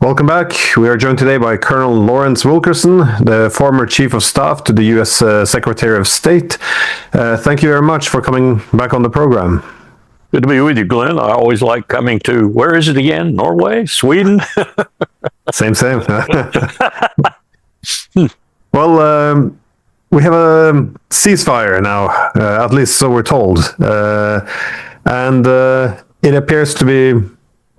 Welcome back. We are joined today by Colonel Lawrence Wilkerson, the former Chief of Staff to the U.S. Secretary of State. Thank you very much for coming back on the program. Good to be with you, Glenn. I always like coming to, where is it again? Norway? Sweden? Same. Well, we have a ceasefire now, at least so we're told. And it appears to be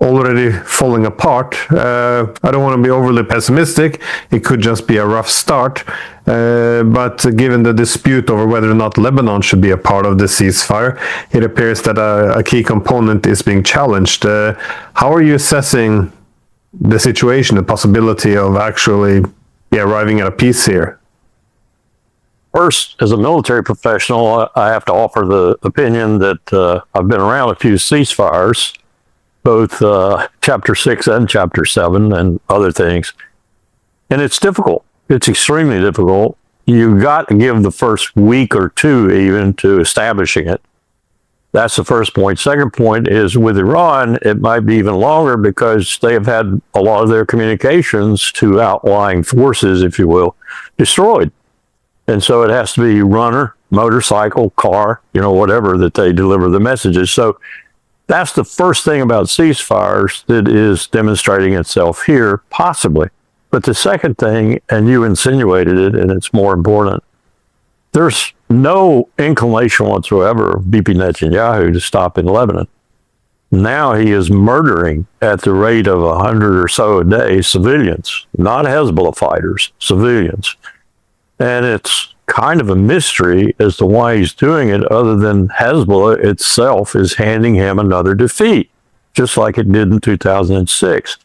already falling apart. I don't want to be overly pessimistic. It could just be a rough start. But given the dispute over whether or not Lebanon should be a part of the ceasefire, it appears that a key component is being challenged. How are you assessing the situation, the possibility of actually arriving at a peace here? First, as a military professional, I have to offer the opinion that I've been around a few ceasefires, both Chapter 6 and Chapter 7 and other things. And it's difficult. It's extremely difficult. You got to give the first week or two even to establishing it. That's the first point. Second point is with Iran, it might be even longer because they have had a lot of their communications to outlying forces, if you will, destroyed. And so it has to be runner, motorcycle, car, whatever that they deliver the messages. So that's the first thing about ceasefires that is demonstrating itself here, possibly. But the second thing, and you insinuated it, and it's more important, there's no inclination whatsoever of Bibi Netanyahu to stop in Lebanon. Now he is murdering at the rate of 100 or so a day civilians, not Hezbollah fighters, civilians. And it's kind of a mystery as to why he's doing it, other than Hezbollah itself is handing him another defeat, just like it did in 2006.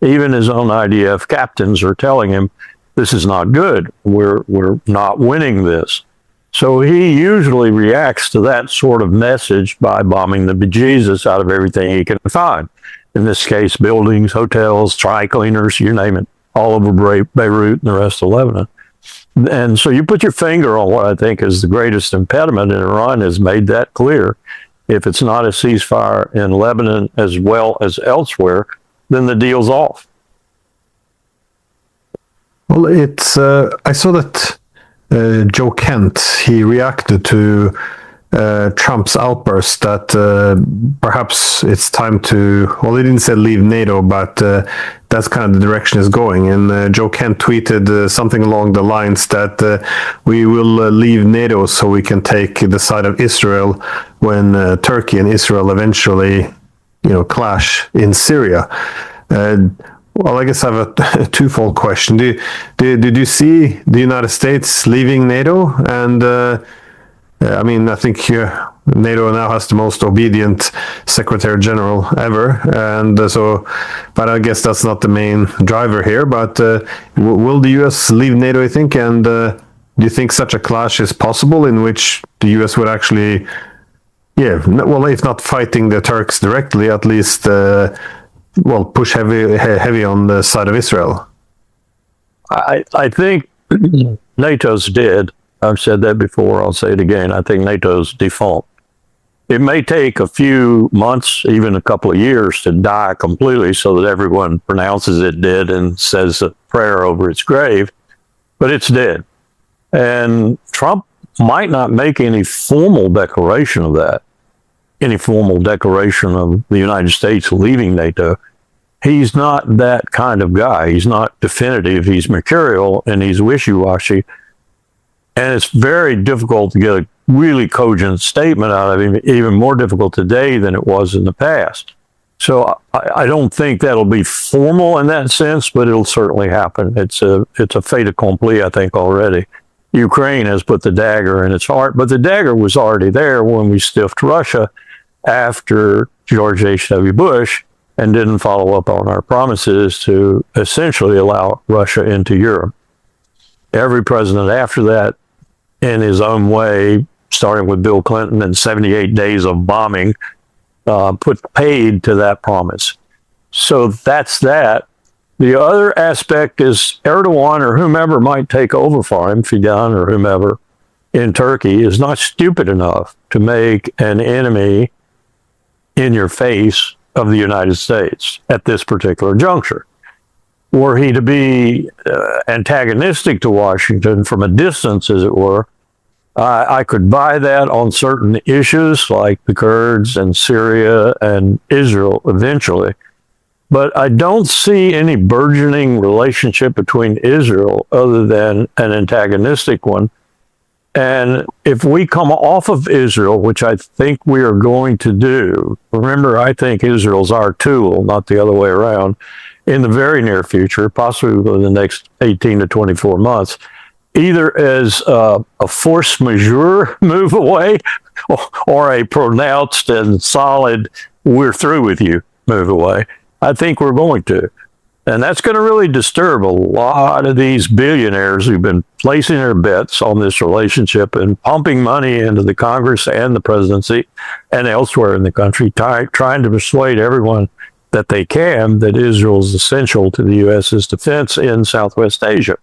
Even his own IDF captains are telling him, this is not good. We're not winning this. So he usually reacts to that sort of message by bombing the bejesus out of everything he can find. In this case, buildings, hotels, dry cleaners, you name it, all over Beirut and the rest of Lebanon. And so you put your finger on what I think is the greatest impediment, and Iran has made that clear. If it's not a ceasefire in Lebanon as well as elsewhere, then the deal's off. Well, I saw that Joe Kent, he reacted to Trump's outburst that perhaps it's time to, well, he didn't say leave NATO, but that's kind of the direction it's going. And Joe Kent tweeted something along the lines that we will leave NATO so we can take the side of Israel when Turkey and Israel eventually, clash in Syria. Well, I guess I have a twofold question. Did you see the United States leaving NATO? And I think NATO now has the most obedient Secretary General ever, and but I guess that's not the main driver here. But will the U.S. leave NATO, I think? And do you think such a clash is possible in which the U.S. would actually, if not fighting the Turks directly, at least, push heavy on the side of Israel? I think NATO's dead. I've said that before. I'll say it again. I think NATO's defunct. It may take a few months, even a couple of years, to die completely so that everyone pronounces it dead and says a prayer over its grave, but it's dead. And Trump might not make any formal declaration of that, any formal declaration of the United States leaving NATO. He's not that kind of guy. He's not definitive. He's mercurial and he's wishy-washy. And it's very difficult to get a really cogent statement out of him, even more difficult today than it was in the past. So I don't think that'll be formal in that sense, but it'll certainly happen. It's a fait accompli, I think, already. Ukraine has put the dagger in its heart, but the dagger was already there when we stiffed Russia after George H.W. Bush and didn't follow up on our promises to essentially allow Russia into Europe. Every president after that, in his own way, starting with Bill Clinton and 78 days of bombing, paid to that promise. So that's that. The other aspect is Erdogan or whomever might take over for him, Fidan or whomever, in Turkey, is not stupid enough to make an enemy in your face of the United States at this particular juncture. were he to be antagonistic to Washington from a distance, as it were, I could buy that on certain issues like the Kurds and Syria and Israel eventually. But I don't see any burgeoning relationship between Israel other than an antagonistic one. And if we come off of Israel, which I think we are going to do, remember, I think Israel's our tool, not the other way around, in the very near future, possibly within the next 18 to 24 months, either as a force majeure move away or a pronounced and solid, we're through with you move away. I think we're going to. And that's going to really disturb a lot of these billionaires who've been placing their bets on this relationship and pumping money into the Congress and the presidency and elsewhere in the country, trying to persuade everyone that they can that Israel is essential to the U.S.'s defense in Southwest Asia.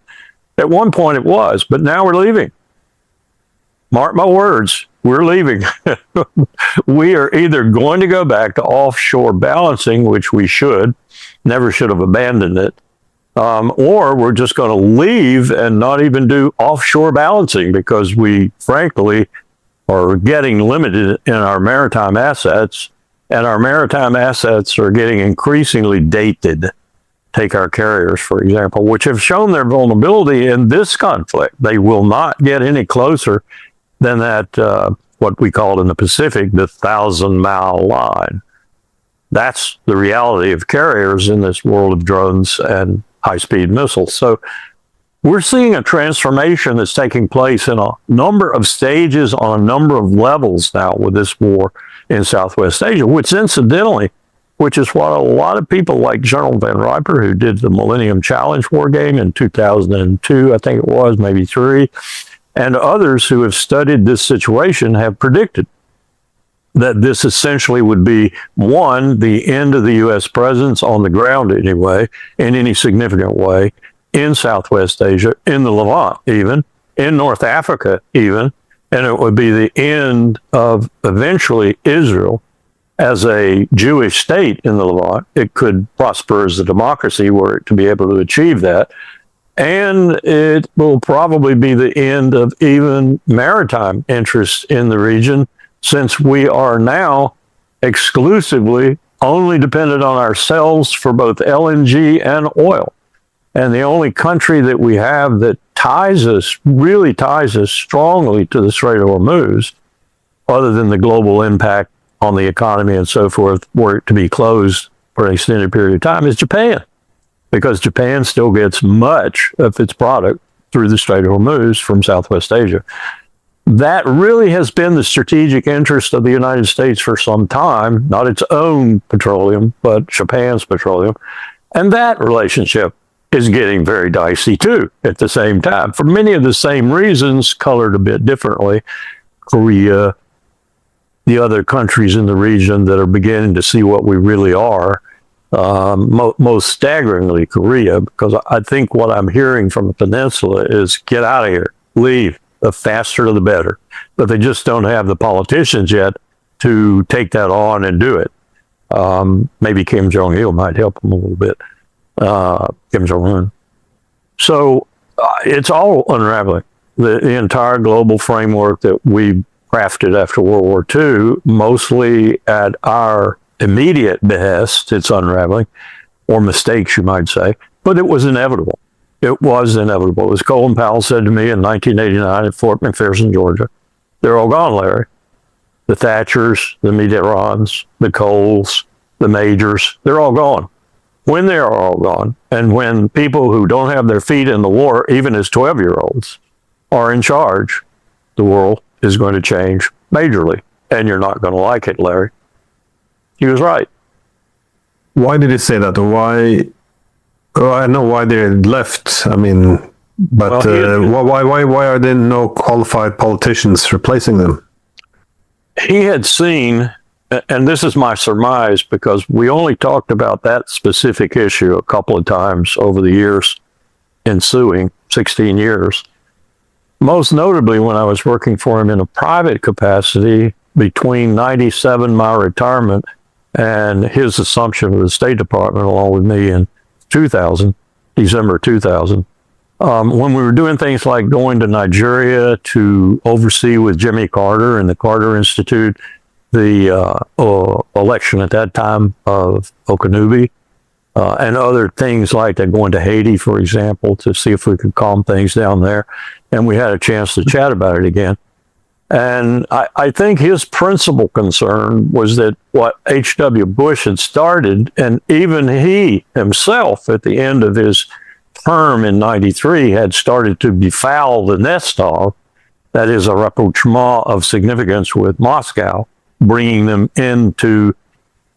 At one point it was, but now we're leaving. Mark my words, we're leaving. We are either going to go back to offshore balancing, which we never should have abandoned it, or we're just going to leave and not even do offshore balancing because we, frankly, are getting limited in our maritime assets, and our maritime assets are getting increasingly dated. Take our carriers, for example, which have shown their vulnerability in this conflict. They will not get any closer than that, what we call in the Pacific, the 1,000-mile line. That's the reality of carriers in this world of drones and high-speed missiles. So we're seeing a transformation that's taking place in a number of stages on a number of levels now with this war in Southwest Asia, which incidentally, which is what a lot of people like General Van Riper, who did the Millennium Challenge war game in 2002, I think it was, maybe 3, and others who have studied this situation have predicted that this essentially would be, one, the end of the U.S. presence on the ground anyway, in any significant way, in Southwest Asia, in the Levant even, in North Africa even, and it would be the end of eventually Israel as a Jewish state in the Levant. It could prosper as a democracy were it to be able to achieve that. And it will probably be the end of even maritime interests in the region, since we are now exclusively only dependent on ourselves for both LNG and oil. And the only country that we have that really ties us strongly to the Strait of Hormuz, other than the global impact on the economy and so forth, were it to be closed for an extended period of time, is Japan. Because Japan still gets much of its product through the Strait of Hormuz from Southwest Asia. That really has been the strategic interest of the United States for some time, not its own petroleum, but Japan's petroleum. And that relationship is getting very dicey too at the same time, for many of the same reasons, colored a bit differently. Korea, the other countries in the region that are beginning to see what we really are, most staggeringly Korea, because I think what I'm hearing from the peninsula is get out of here, leave, the faster the better. But they just don't have the politicians yet to take that on and do it. Maybe Kim Jong-il might help them a little bit, Kim Jong-un. So it's all unraveling. The entire global framework that we crafted after World War II, mostly at our immediate behest, it's unraveling, or mistakes, you might say, but it was inevitable. It was inevitable. As Colin Powell said to me in 1989 at Fort McPherson, Georgia, they're all gone, Larry. The Thatchers, the Mitterrands, the Coles, the Majors, they're all gone. When they are all gone, and when people who don't have their feet in the war, even as 12-year-olds, are in charge, the world is going to change majorly, and you're not going to like it, Larry. He was right. Why did he say that? Why? Oh, I know why they left. I mean, but why are there no qualified politicians replacing them? He had seen, and this is my surmise because we only talked about that specific issue a couple of times over the years ensuing, 16 years. Most notably when I was working for him in a private capacity between 97, my retirement, and his assumption of the State Department along with me in 2000. December 2000. When we were doing things like going to Nigeria to oversee with Jimmy Carter and the Carter Institute the election at that time of Okanubi, and other things like that, going to Haiti, for example, to see if we could calm things down there. And we had a chance to chat about it again. And I think his principal concern was that what H.W. Bush had started, and even he himself at the end of his term in 93 had started to befoul the nest of, that is a rapprochement of significance with Moscow, bringing them into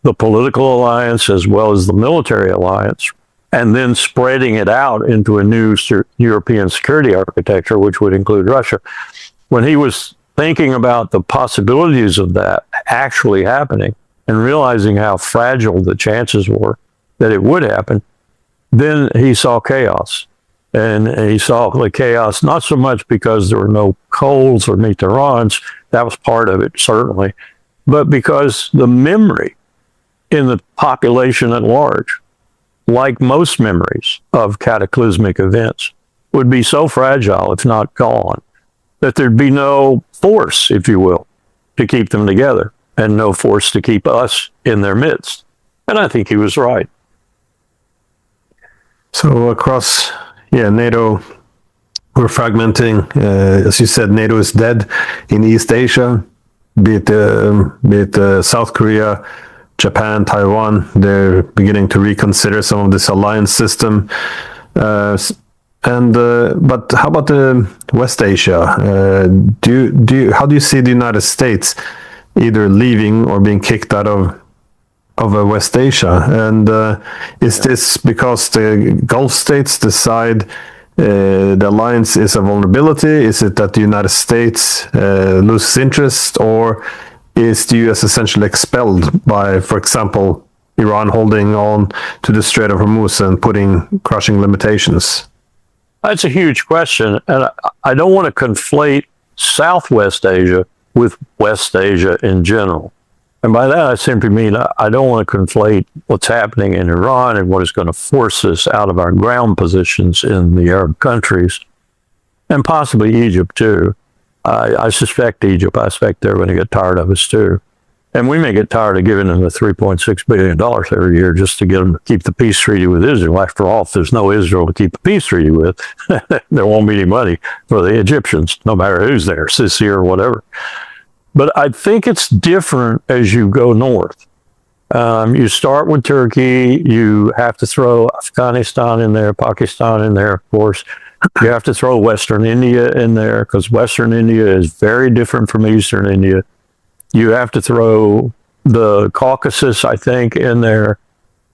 the political alliance as well as the military alliance, and then spreading it out into a new European security architecture, which would include Russia. When he was thinking about the possibilities of that actually happening and realizing how fragile the chances were that it would happen, then he saw chaos. And he saw the chaos not so much because there were no Coles or Mitterrands, that was part of it, certainly, but because the memory in the population at large, like most memories of cataclysmic events, would be so fragile, if not gone, that there'd be no force, if you will, to keep them together, and no force to keep us in their midst. And I think he was right. So across, NATO, we're fragmenting. As you said, NATO is dead in East Asia, be it South Korea, Japan, Taiwan. They're beginning to reconsider some of this alliance system. But how about West Asia? How do you see the United States either leaving or being kicked out of West Asia? And is this because the Gulf states decide the alliance is a vulnerability? Is it that the United States loses interest, or is the U.S. essentially expelled by, for example, Iran holding on to the Strait of Hormuz and putting crushing limitations? That's a huge question, and I don't want to conflate Southwest Asia with West Asia in general. And by that, I simply mean I don't want to conflate what's happening in Iran and what is going to force us out of our ground positions in the Arab countries, and possibly Egypt too. I suspect Egypt. I suspect they're going to get tired of us too. And we may get tired of giving them the $3.6 billion every year just to get them to keep the peace treaty with Israel. After all, if there's no Israel to keep the peace treaty with, there won't be any money for the Egyptians, no matter who's there, Sisi or whatever. But I think it's different as you go north. You start with Turkey. You have to throw Afghanistan in there, Pakistan in there, of course. You have to throw Western India in there because Western India is very different from Eastern India. You have to throw the Caucasus, I think, in there.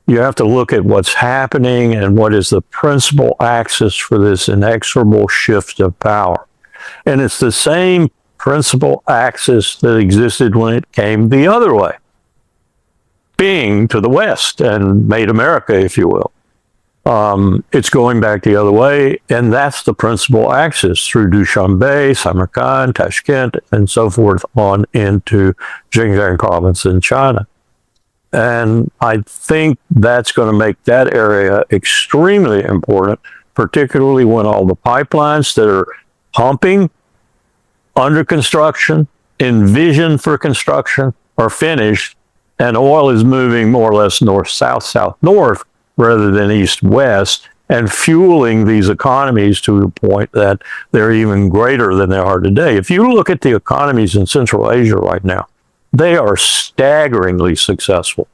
You have to look at what's happening and what is the principal axis for this inexorable shift of power. And it's the same principal axis that existed when it came the other way, being to the West and made America, if you will. It's going back the other way, and that's the principal axis through Dushanbe, Samarkand, Tashkent, and so forth on into Xinjiang province in China. And I think that's going to make that area extremely important, particularly when all the pipelines that are pumping, under construction, envisioned for construction, are finished, and oil is moving more or less north-south, south-north, rather than east-west, and fueling these economies to the point that they're even greater than they are today. If you look at the economies in Central Asia right now, they are staggeringly successful.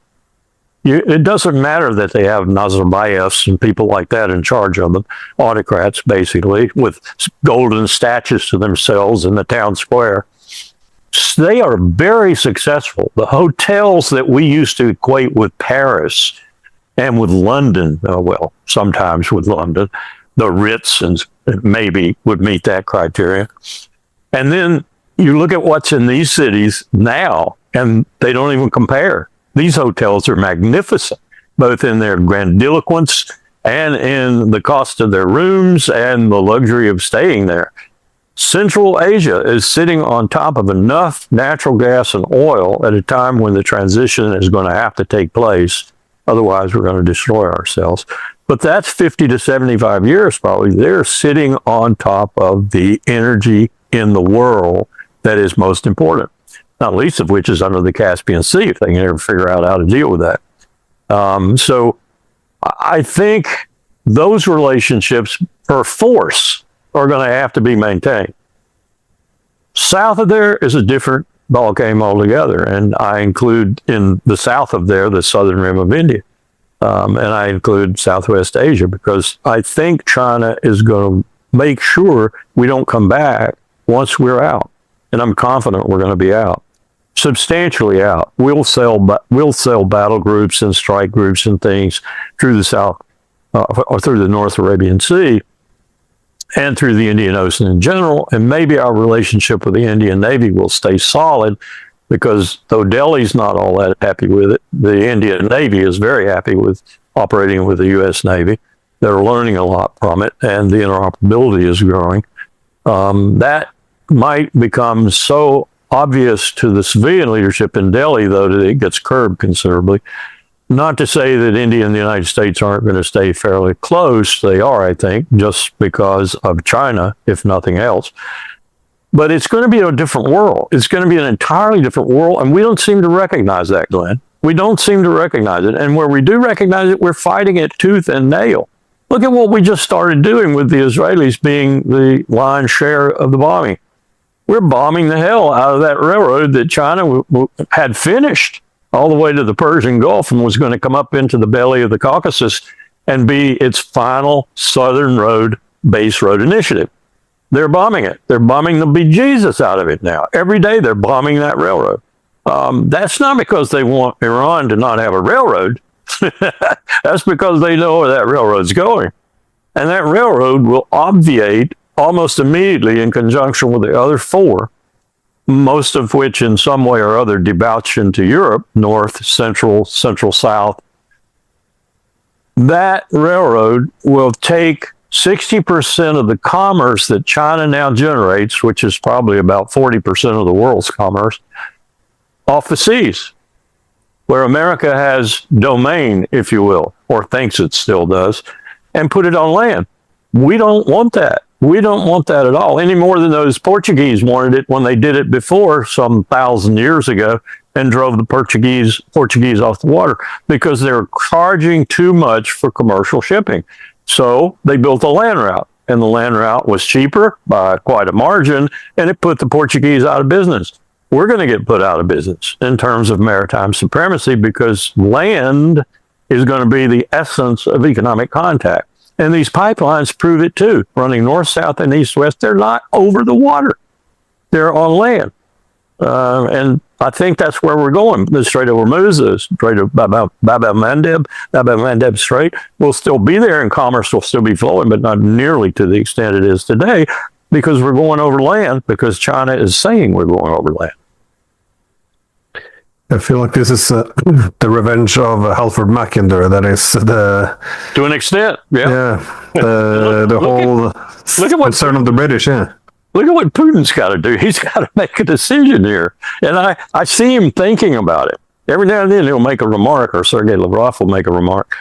It doesn't matter that they have Nazarbayevs and people like that in charge of them, autocrats basically, with golden statues to themselves in the town square. They are very successful. The hotels that we used to equate with Paris and with London, well, sometimes with London, the Ritz and maybe would meet that criteria. And then you look at what's in these cities now, and they don't even compare. These hotels are magnificent, both in their grandiloquence and in the cost of their rooms and the luxury of staying there. Central Asia is sitting on top of enough natural gas and oil at a time when the transition is going to have to take place. Otherwise, we're going to destroy ourselves. But that's 50 to 75 years probably. They're sitting on top of the energy in the world that is most important, not least of which is under the Caspian Sea, if they can ever figure out how to deal with that. So I think those relationships per force are going to have to be maintained. South of there is a different ballgame altogether, and I include in the south of there the southern rim of India. And I include Southwest Asia, because I think China is going to make sure we don't come back once we're out. And I'm confident we're going to be out, substantially out. We'll sell battle groups and strike groups and things through the South or through the North Arabian Sea and through the Indian Ocean in general. And maybe our relationship with the Indian Navy will stay solid, because though Delhi's not all that happy with it, the Indian Navy is very happy with operating with the U.S. Navy. They're learning a lot from it, and the interoperability is growing. That might become so obvious to the civilian leadership in Delhi, though, that it gets curbed considerably. Not to say that India and the United States aren't going to stay fairly close. They are, I think, just because of China, if nothing else. But it's going to be a different world. It's going to be an entirely different world, and we don't seem to recognize that, Glenn. We don't seem to recognize it. And where we do recognize it, we're fighting it tooth and nail. Look at what we just started doing with the Israelis being the lion's share of the bombing. We're bombing the hell out of that railroad that China had finished all the way to the Persian Gulf and was going to come up into the belly of the Caucasus and be its final Southern base road initiative. They're bombing it. They're bombing the bejesus out of it now. Every day they're bombing that railroad. That's not because they want Iran to not have a railroad. That's because they know where that railroad's going. And that railroad will obviate almost immediately in conjunction with the other four, most of which in some way or other debouch into Europe, north, central, south. That railroad will take 60% of the commerce that China now generates, which is probably about 40% of the world's commerce, off the seas, where America has domain, if you will, or thinks it still does, and put it on land. We don't want that. We don't want that at all, any more than those Portuguese wanted it when they did it before some 1,000 years ago and drove the Portuguese off the water, because they were charging too much for commercial shipping. So they built a land route, and the land route was cheaper by quite a margin, and it put the Portuguese out of business. We're going to get put out of business in terms of maritime supremacy, because land is going to be the essence of economic contact. And these pipelines prove it too, running north, south, and east, west. They're not over the water. They're on land. And I think that's where we're going. The Strait of Hormuz, the Strait of Bab el-Mandeb Strait will still be there, and commerce will still be flowing, but not nearly to the extent it is today, because we're going over land, because China is saying we're going over land. I feel like this is the revenge of Halford Mackinder. That is to an extent, the whole concern of the British. Yeah. Look at what Putin's got to do. He's got to make a decision here. And I see him thinking about it. Every now and then he'll make a remark, or Sergei Lavrov will make a remark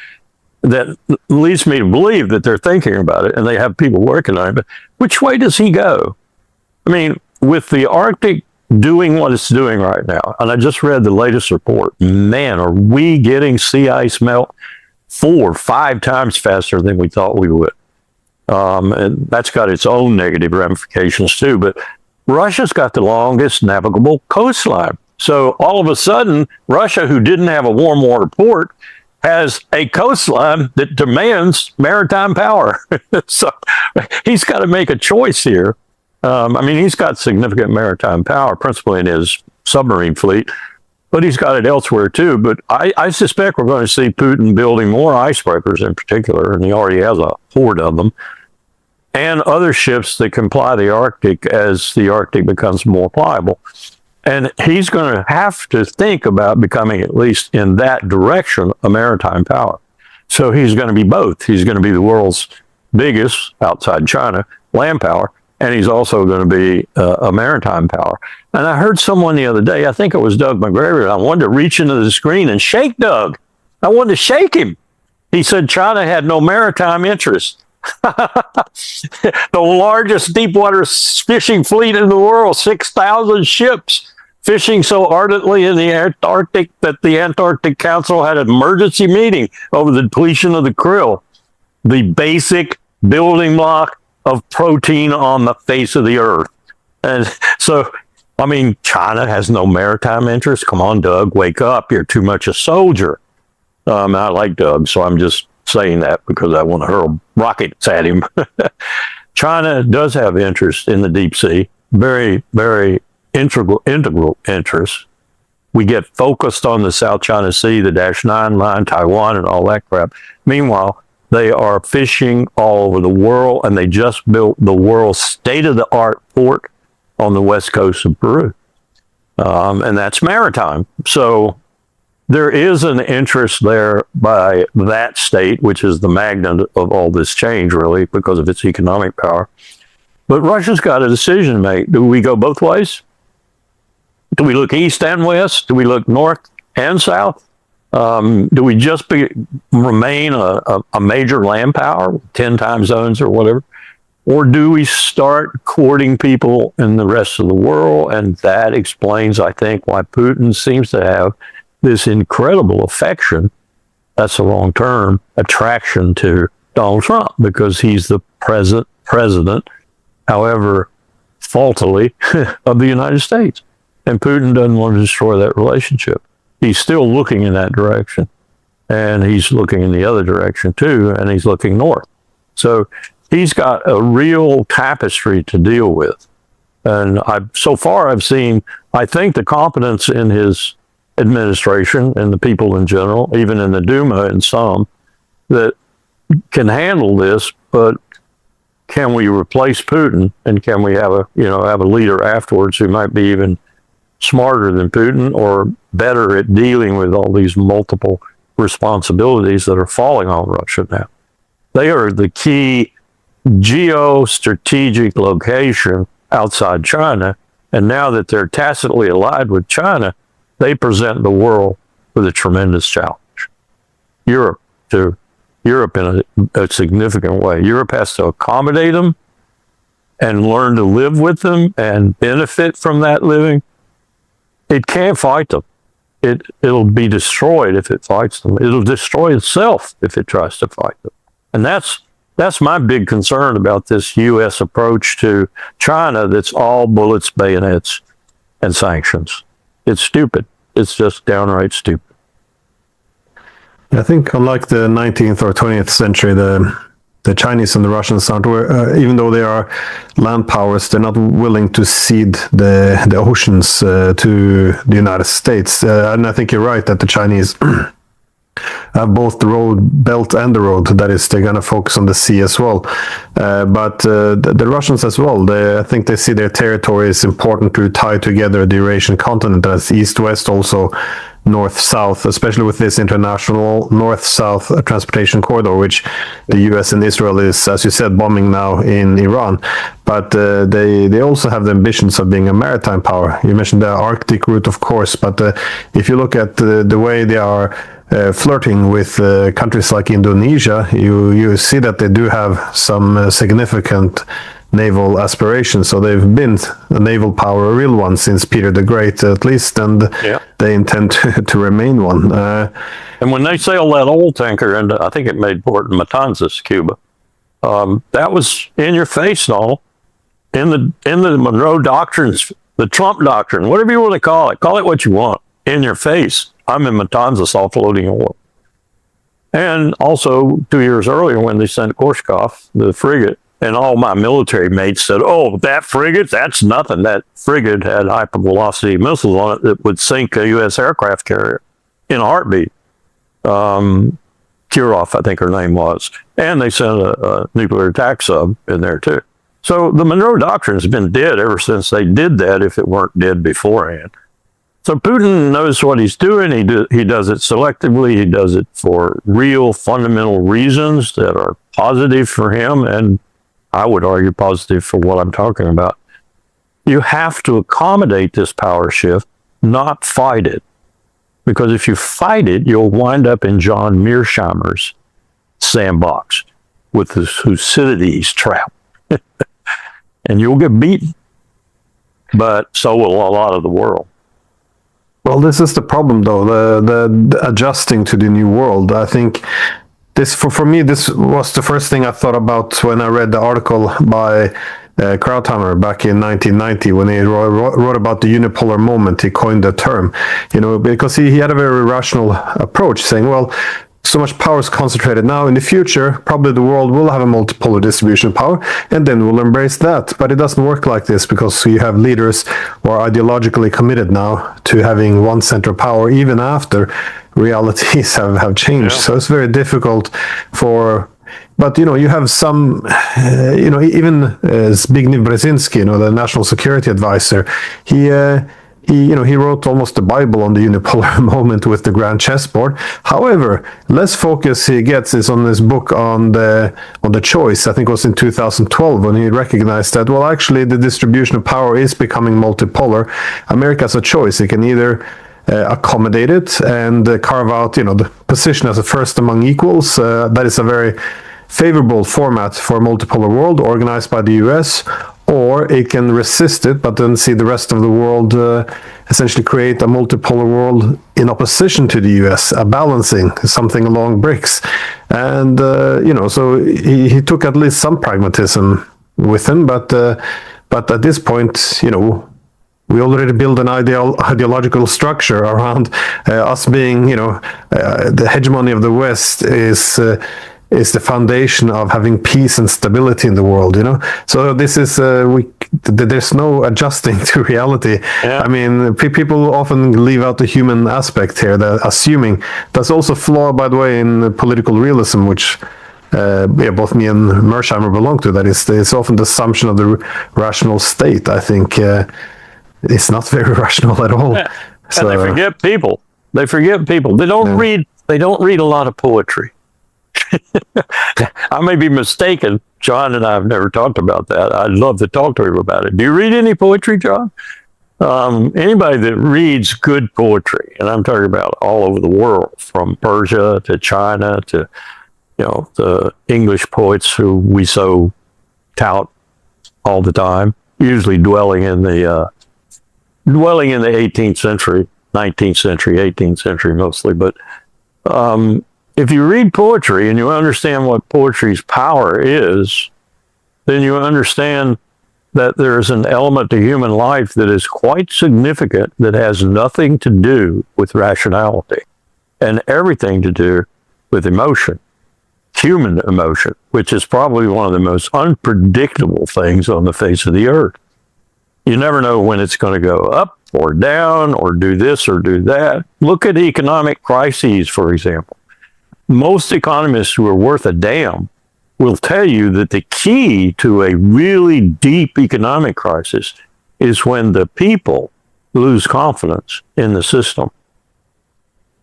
that leads me to believe that they're thinking about it and they have people working on it. But which way does he go? I mean, with the Arctic doing what it's doing right now, and I just read the latest report, man, are we getting sea ice melt 4 or 5 times faster than we thought we would. And that's got its own negative ramifications too. But Russia's got the longest navigable coastline. So all of a sudden, Russia, who didn't have a warm water port, has a coastline that demands maritime power. So he's got to make a choice here. I mean, he's got significant maritime power, principally in his submarine fleet, but he's got it elsewhere too. But I suspect we're going to see Putin building more icebreakers in particular, and he already has a horde of them, and other ships that can ply the Arctic as the Arctic becomes more pliable. And he's going to have to think about becoming, at least in that direction, a maritime power. So he's going to be both. He's going to be the world's biggest, outside China, land power, and he's also going to be a maritime power. And I heard someone the other day, I think it was Doug McGregor, I wanted to reach into the screen and shake Doug. I wanted to shake him. He said China had no maritime interest. The largest deepwater fishing fleet in the world, 6,000 ships fishing so ardently in the Antarctic that the Antarctic Council had an emergency meeting over the depletion of the krill, the basic building block of protein on the face of the earth. And so, I mean, China has no maritime interest. Come on, Doug, wake up. You're too much a soldier. I like Doug, so I'm just saying that because I want to hurl rockets at him. China does have interest in the deep sea, very, very integral interest. We get focused on the South China Sea, the -9 line, Taiwan, and all that crap. Meanwhile, they are fishing all over the world, and they just built the world's state-of-the-art port on the west coast of Peru. And that's maritime. So there is an interest there by that state, which is the magnet of all this change, really, because of its economic power. But Russia's got a decision to make. Do we go both ways? Do we look east and west? Do we look north and south? Do we just remain a major land power, 10 time zones or whatever? Or do we start courting people in the rest of the world? And that explains, I think, why Putin seems to have this incredible affection, that's the wrong term, attraction to Donald Trump, because he's the president, however faultily, of the United States. And Putin doesn't want to destroy that relationship. He's still looking in that direction. And he's looking in the other direction too, and he's looking north. So he's got a real tapestry to deal with. And so far I've seen, I think, the competence in his administration and the people in general, even in the Duma and some, that can handle this. But can we replace Putin, and can we have a leader afterwards who might be even smarter than Putin or better at dealing with all these multiple responsibilities that are falling on Russia now? They are the key geostrategic location outside China, and now that they're tacitly allied with China, they present the world with a tremendous challenge. Europe in a significant way. Europe has to accommodate them and learn to live with them and benefit from that living. It can't fight them. It'll be destroyed if it fights them. It'll destroy itself if it tries to fight them. And that's my big concern about this U.S. approach to China that's all bullets, bayonets, and sanctions. It's stupid. It's just downright stupid. I think unlike the 19th or 20th century, the Chinese and the Russians aren't, even though they are land powers, they're not willing to cede the oceans to the United States. And I think you're right that the Chinese have both the road belt and the road. That is, they're going to focus on the sea as well. But the Russians as well, I think they see their territory is important to tie together the Eurasian continent as east-west, also north-south, especially with this international north-south transportation corridor, which the US and Israel is, as you said, bombing now in Iran. But they also have the ambitions of being a maritime power. You mentioned the Arctic route, of course, but if you look at the way they are flirting with countries like Indonesia, you see that they do have some significant naval aspirations. So they've been a naval power, a real one, since Peter the Great at least, and they intend to remain one. And when they sailed that oil tanker, and I think it made port in Matanzas, Cuba, that was in your face, Donald. In the Monroe Doctrines, the Trump Doctrine, whatever you want to call it what you want, in your face. I'm in Matanzas offloading oil. And also 2 years earlier when they sent Korshkov, the frigate, and all my military mates said, oh, that frigate, that's nothing. That frigate had hypervelocity missiles on it that would sink a U.S. aircraft carrier in a heartbeat. Kirov, I think her name was. And they sent a nuclear attack sub in there too. So the Monroe Doctrine has been dead ever since they did that, if it weren't dead beforehand. So Putin knows what he's doing. He does it selectively. He does it for real fundamental reasons that are positive for him, and I would argue positive for what I'm talking about. You have to accommodate this power shift, not fight it. Because if you fight it, you'll wind up in John Mearsheimer's sandbox with the Thucydides trap. And you'll get beaten. But so will a lot of the world. Well, this is the problem, though, the adjusting to the new world. I think this, for me, this was the first thing I thought about when I read the article by Krauthammer back in 1990 when he wrote about the unipolar moment. He coined the term, because he had a very rational approach, saying, well, so much power is concentrated now. In the future, probably the world will have a multipolar distribution of power, and then we'll embrace that. But it doesn't work like this, because you have leaders who are ideologically committed now to having one center of power, even after realities have changed. Yeah. So it's very difficult for... But, you have some, even Zbigniew Brzezinski, the national security advisor, he wrote almost the Bible on the unipolar moment with the grand chessboard. However, less focus he gets is on his book on the choice. I think it was in 2012 when he recognized that, well, actually the distribution of power is becoming multipolar. America has a choice. It can either accommodate it and carve out, the position as a first among equals. That is a very favorable format for a multipolar world organized by the US, or it can resist it, but then see the rest of the world essentially create a multipolar world in opposition to the US, a balancing, something along BRICS. And, so he took at least some pragmatism with him, but at this point, we already build an ideological structure around us being, the hegemony of the West is the foundation of having peace and stability in the world, So this is, there's no adjusting to reality. Yeah. I mean, people often leave out the human aspect here, assuming. That's also flaw, by the way, in political realism, which both me and Mersheimer belong to. That is, it's often the assumption of the rational state. I think it's not very rational at all. Yeah. So, and they forget people. They don't read. They don't read a lot of poetry. I may be mistaken. John and I have never talked about that. I'd love to talk to him about it. Do you read any poetry, John? Anybody that reads good poetry, and I'm talking about all over the world, from Persia to China to, the English poets who we so tout all the time, usually dwelling in the 18th century, 19th century, 18th century mostly, but if you read poetry and you understand what poetry's power is, then you understand that there's an element to human life that is quite significant that has nothing to do with rationality and everything to do with emotion, human emotion, which is probably one of the most unpredictable things on the face of the earth. You never know when it's going to go up or down or do this or do that. Look at economic crises, for example. Most economists who are worth a damn will tell you that the key to a really deep economic crisis is when the people lose confidence in the system.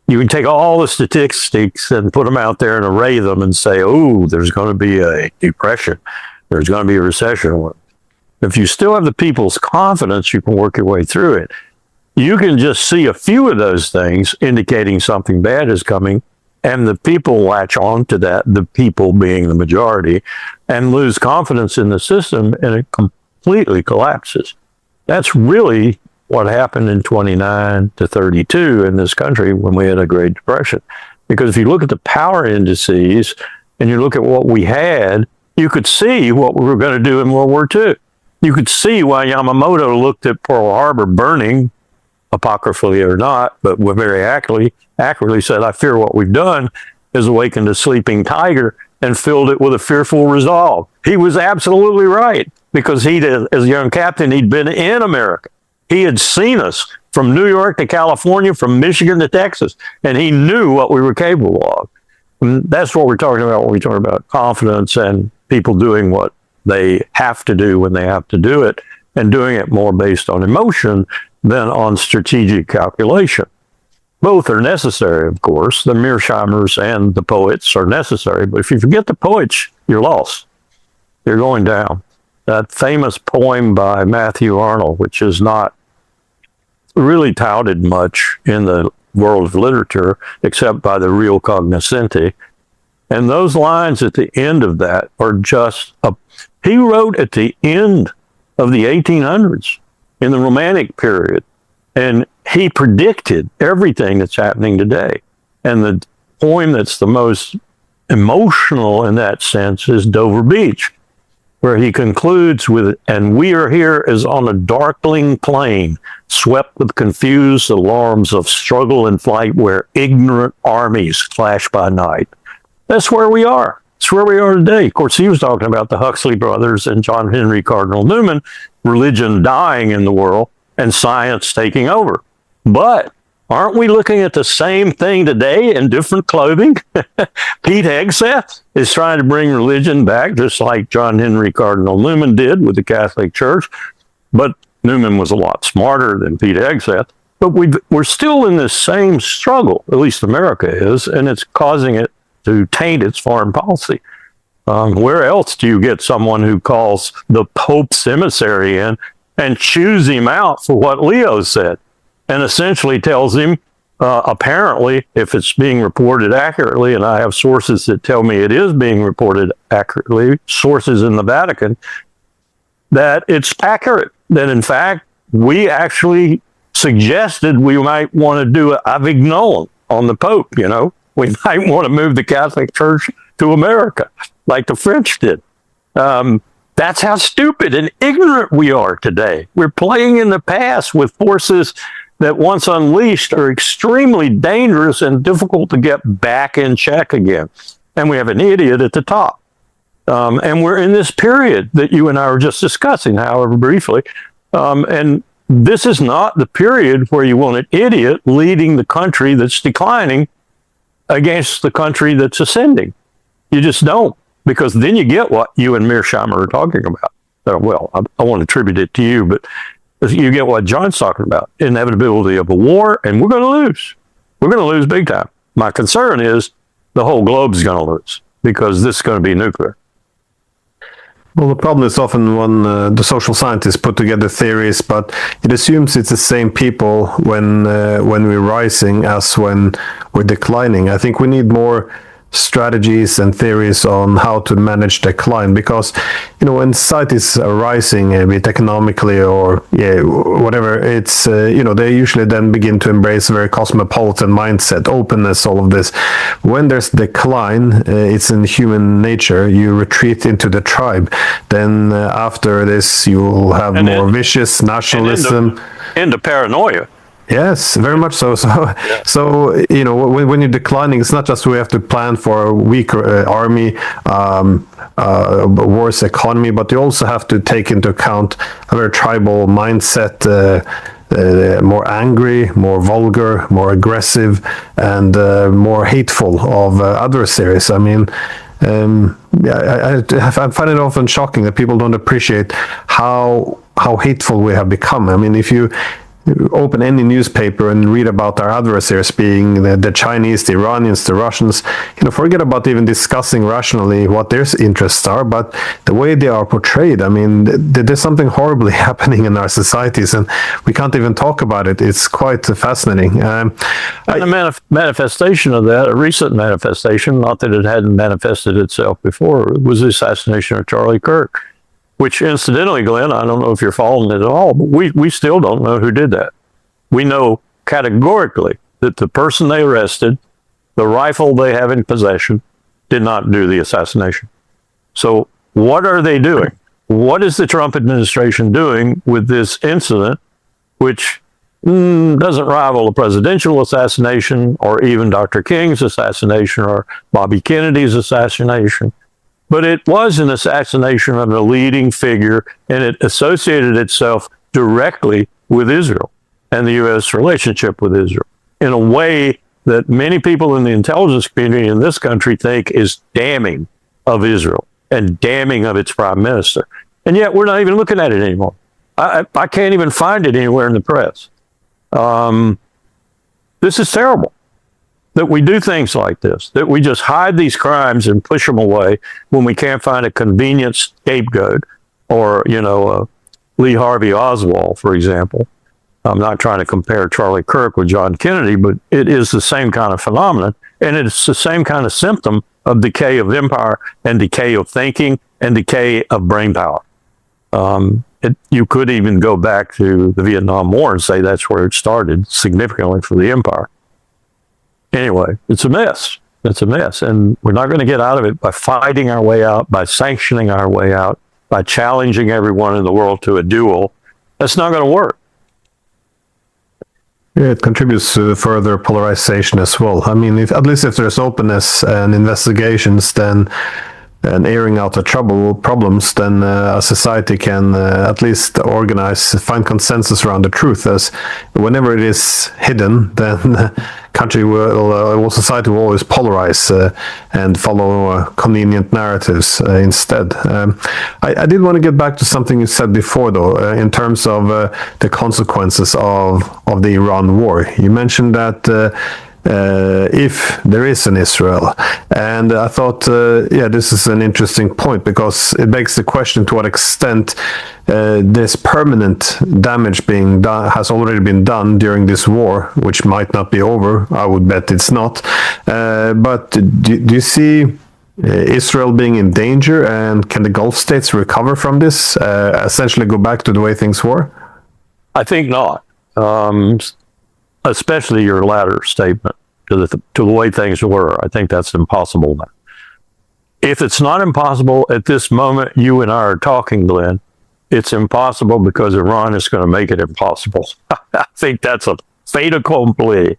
You can take all the statistics and put them out there and array them and say, oh, there's going to be a depression. There's going to be a recession. If you still have the people's confidence, you can work your way through it. You can just see a few of those things indicating something bad is coming, and the people latch on to that, the people being the majority, and lose confidence in the system, and it completely collapses. That's really what happened in 29 to 32 in this country when we had a Great Depression. Because if you look at the power indices and you look at what we had, you could see what we were going to do in World War II. You could see why Yamamoto looked at Pearl Harbor burning, apocryphally or not, but very accurately said, I fear what we've done is awakened a sleeping tiger and filled it with a fearful resolve. He was absolutely right, because he, as a young captain, he'd been in America. He had seen us from New York to California, from Michigan to Texas, and he knew what we were capable of. And that's what we're talking about when we talk about confidence and people doing what they have to do when they have to do it, and doing it more based on emotion than on strategic calculation. Both are necessary, of course. The Mearsheimers and the poets are necessary, but if you forget the poets, you're lost. You're going down. That famous poem by Matthew Arnold, which is not really touted much in the world of literature, except by the real cognoscenti, And those lines at the end of that are he wrote at the end of the 1800s in the Romantic period, and he predicted everything that's happening today. And the poem that's the most emotional in that sense is Dover Beach, where he concludes with, "And we are here as on a darkling plain, swept with confused alarms of struggle and flight, where ignorant armies clash by night." That's where we are. It's where we are today. Of course, he was talking about the Huxley brothers and John Henry Cardinal Newman, religion dying in the world and science taking over. But aren't we looking at the same thing today in different clothing? Pete Hegseth is trying to bring religion back, just like John Henry Cardinal Newman did with the Catholic Church. But Newman was a lot smarter than Pete Hegseth. But we're still in this same struggle, at least America is, and it's causing it to taint its foreign policy. Where else do you get someone who calls the Pope's emissary in and chews him out for what Leo said, and essentially tells him, apparently, if it's being reported accurately, and I have sources that tell me it is being reported accurately, sources in the Vatican, that it's accurate, that in fact, we actually suggested we might want to do an avignon on the Pope, you know. We might want to move the Catholic Church to America, like the French did. That's how stupid and ignorant we are today. We're playing in the past with forces that once unleashed are extremely dangerous and difficult to get back in check again. And we have an idiot at the top. And we're in this period that you and I were just discussing, however briefly. And this is not the period where you want an idiot leading the country that's declining against the country that's ascending. You just don't, because then you get what you and Mearsheimer are talking about. Well, I won't attribute it to you, but you get what John's talking about, inevitability of a war, and we're going to lose. We're going to lose big time. My concern is the whole globe is going to lose, because this is going to be nuclear. Well, the problem is often when the social scientists put together theories, but it assumes it's the same people when we're rising as when we're declining. I think we need more strategies and theories on how to manage decline, because when societies are rising a bit economically or whatever, it's they usually then begin to embrace a very cosmopolitan mindset, openness, all of this. When there's decline, it's in human nature, you retreat into the tribe. Then after this you will have more vicious nationalism, into paranoia. Yes, very much so. So when you're declining, it's not just we have to plan for a weaker army, a worse economy, but you also have to take into account a very tribal mindset, more angry, more vulgar, more aggressive, and more hateful of adversaries. I mean, I find it often shocking that people don't appreciate how hateful we have become. I mean, if you open any newspaper and read about our adversaries being the Chinese, the Iranians, the Russians, forget about even discussing rationally what their interests are, but the way they are portrayed, I mean, there's something horribly happening in our societies, and we can't even talk about it. It's quite fascinating. And a manifestation of that, a recent manifestation, not that it hadn't manifested itself before, was the assassination of Charlie Kirk. Which, incidentally, Glenn, I don't know if you're following it at all, but we still don't know who did that. We know categorically that the person they arrested, the rifle they have in possession, did not do the assassination. So what are they doing? What is the Trump administration doing with this incident, which doesn't rival a presidential assassination or even Dr. King's assassination or Bobby Kennedy's assassination? But it was an assassination of a leading figure, and it associated itself directly with Israel and the U.S. relationship with Israel in a way that many people in the intelligence community in this country think is damning of Israel and damning of its prime minister. And yet we're not even looking at it anymore. I can't even find it anywhere in the press. This is terrible. That we do things like this, that we just hide these crimes and push them away when we can't find a convenient scapegoat, or, Lee Harvey Oswald, for example. I'm not trying to compare Charlie Kirk with John Kennedy, but it is the same kind of phenomenon, and it's the same kind of symptom of decay of empire and decay of thinking and decay of brain power. You could even go back to the Vietnam War and say that's where it started significantly for the empire. Anyway, it's a mess. It's a mess. And we're not going to get out of it by fighting our way out, by sanctioning our way out, by challenging everyone in the world to a duel. That's not going to work. Yeah, it contributes to further polarization as well. I mean, at least if there's openness and investigations, then and airing out the problems, then a society can at least organize, find consensus around the truth. As whenever it is hidden, then society will always polarize and follow convenient narratives instead. I did want to get back to something you said before, though, in terms of the consequences of the Iran war. You mentioned that if there is an Israel. And I thought, this is an interesting point, because it begs the question to what extent this permanent damage being done has already been done during this war, which might not be over. I would bet it's not. But do you see Israel being in danger, and can the Gulf states recover from this, essentially go back to the way things were? I think not. Especially your latter statement, to the way things were. I think that's impossible now. If it's not impossible at this moment you and I are talking, Glenn, it's impossible because Iran is going to make it impossible. I think that's a fait accompli.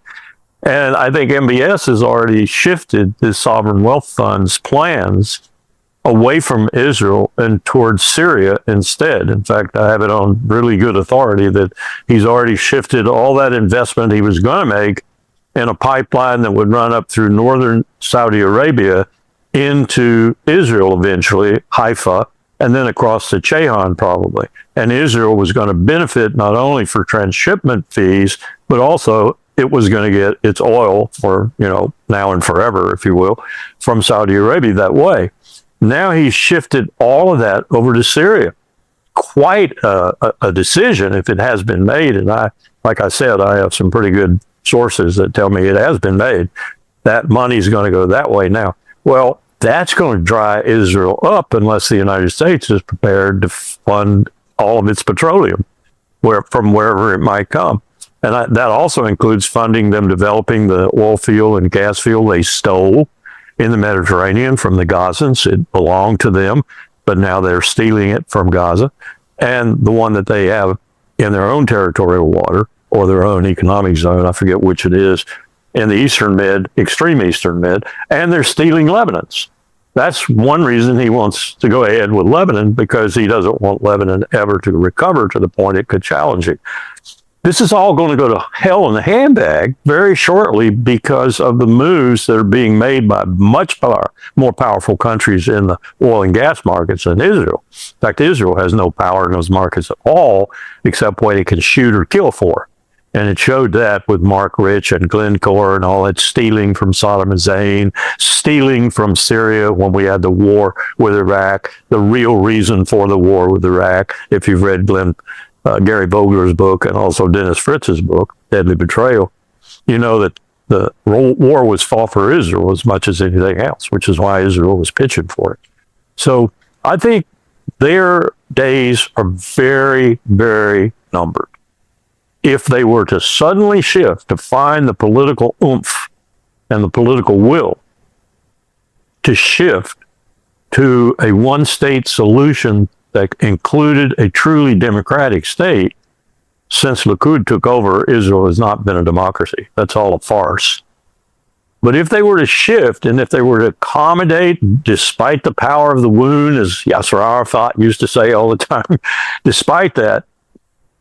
And I think MBS has already shifted the sovereign wealth fund's plans away from Israel and towards Syria instead. In fact, I have it on really good authority that he's already shifted all that investment he was going to make in a pipeline that would run up through northern Saudi Arabia into Israel eventually, Haifa, and then across to Chehan probably. And Israel was going to benefit not only for transshipment fees, but also it was going to get its oil for, now and forever, if you will, from Saudi Arabia that way. Now he's shifted all of that over to Syria. Quite a decision if it has been made. And like I said, I have some pretty good sources that tell me it has been made. That money's going to go that way now. Well, that's going to dry Israel up unless the United States is prepared to fund all of its petroleum from wherever it might come. And that also includes funding them developing the oil field and gas field they stole in the Mediterranean from the Gazans. It belonged to them, but now they're stealing it from Gaza. And the one that they have in their own territorial water or their own economic zone, I forget which it is, in the extreme eastern Med, and they're stealing Lebanon's. That's one reason he wants to go ahead with Lebanon, because he doesn't want Lebanon ever to recover to the point it could challenge it. This is all going to go to hell in the handbag very shortly because of the moves that are being made by much more powerful countries in the oil and gas markets than Israel. In fact, Israel has no power in those markets at all, except what it can shoot or kill for. And it showed that with Mark Rich and Glencore and all that stealing from Saddam Hussein, stealing from Syria when we had the war with Iraq, the real reason for the war with Iraq. If you've read Gary Vogler's book and also Dennis Fritz's book, Deadly Betrayal, you know that the war was fought for Israel as much as anything else, which is why Israel was pitching for it. So I think their days are very, very numbered. If they were to suddenly shift to find the political oomph and the political will to shift to a one-state solution that included a truly democratic state, since Likud took over, Israel has not been a democracy. That's all a farce. But if they were to shift, and if they were to accommodate, despite the power of the wound, as Yasser Arafat used to say all the time, despite that,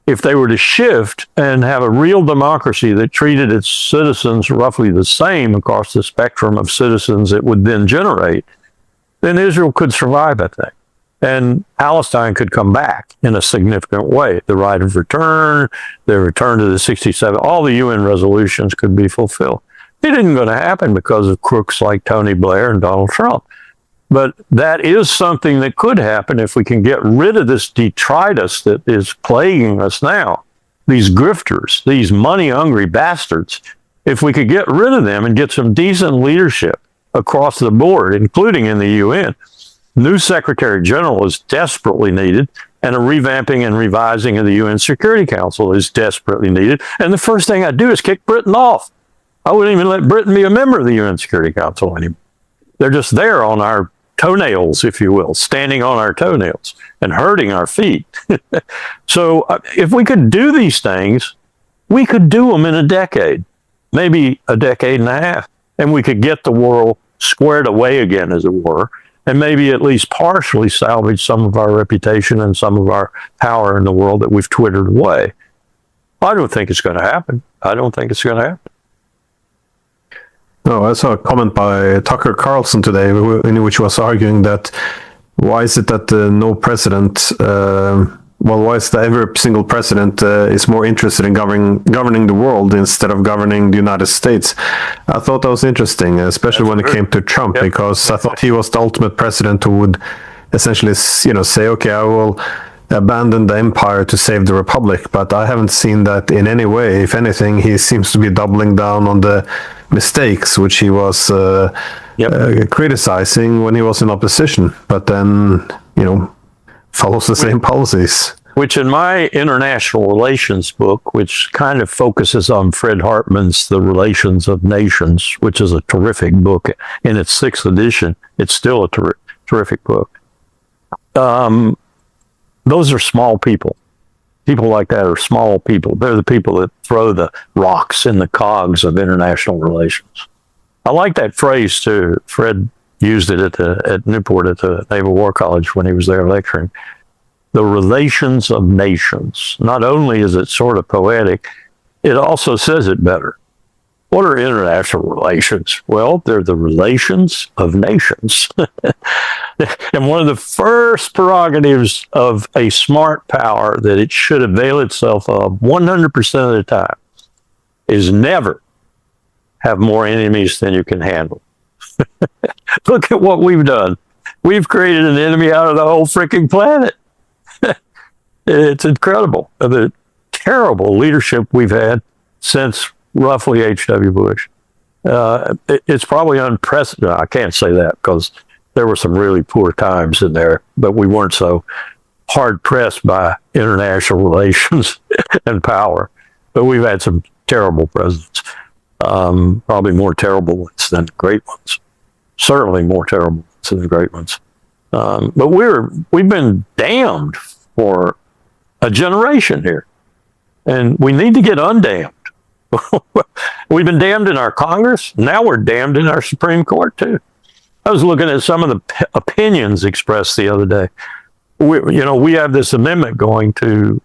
if they were to shift and have a real democracy that treated its citizens roughly the same across the spectrum of citizens it would then generate, then Israel could survive, I think. And Palestine could come back in a significant way. The right of return, the return to the 67, all the UN resolutions could be fulfilled. It isn't going to happen because of crooks like Tony Blair and Donald Trump. But that is something that could happen if we can get rid of this detritus that is plaguing us now. These grifters, these money-hungry bastards. If we could get rid of them and get some decent leadership across the board, including in the UN. New Secretary General is desperately needed, and a revamping and revising of the UN Security Council is desperately needed. And the first thing I'd do is kick Britain off. I wouldn't even let Britain be a member of the UN Security Council anymore. They're just there on our toenails, if you will, standing on our toenails and hurting our feet. So if we could do these things, we could do them in a decade, maybe a decade and a half, and we could get the world squared away again, as it were, and maybe at least partially salvage some of our reputation and some of our power in the world that we've twittered away. I don't think it's going to happen. I don't think it's going to happen. No, I saw a comment by Tucker Carlson today in which was arguing that why is it that no president, why is that every single president is more interested in governing the world instead of governing the United States? I thought that was interesting, especially when it came to Trump, because I thought he was the ultimate president who would essentially, say, okay, I will abandon the empire to save the republic. But I haven't seen that in any way. If anything, he seems to be doubling down on the mistakes which he was criticizing when he was in opposition, but then follows the same policies. Which in my international relations book, which kind of focuses on Fred Hartman's The Relations of Nations, which is a terrific book in its 6th edition, it's still a terrific book. Those are small people. People like that are small people. They're the people that throw the rocks in the cogs of international relations. I like that phrase too. Fred used it at Newport at the Naval War College when he was there lecturing. The relations of nations. Not only is it sort of poetic, it also says it better. What are international relations? Well, they're the relations of nations. And one of the first prerogatives of a smart power that it should avail itself of 100% of the time is never have more enemies than you can handle. Look at what we've done. We've created an enemy out of the whole freaking planet. It's incredible. The terrible leadership we've had since roughly H.W. Bush. It's probably unprecedented. I can't say that because there were some really poor times in there, but we weren't so hard pressed by international relations and power. But we've had some terrible presidents, probably more terrible ones than great ones. Certainly more terrible ones than the great ones. But we've been damned for a generation here, and we need to get undamned. We've been damned in our Congress. Now we're damned in our Supreme Court too. I was looking at some of the opinions expressed the other day. We have this amendment going to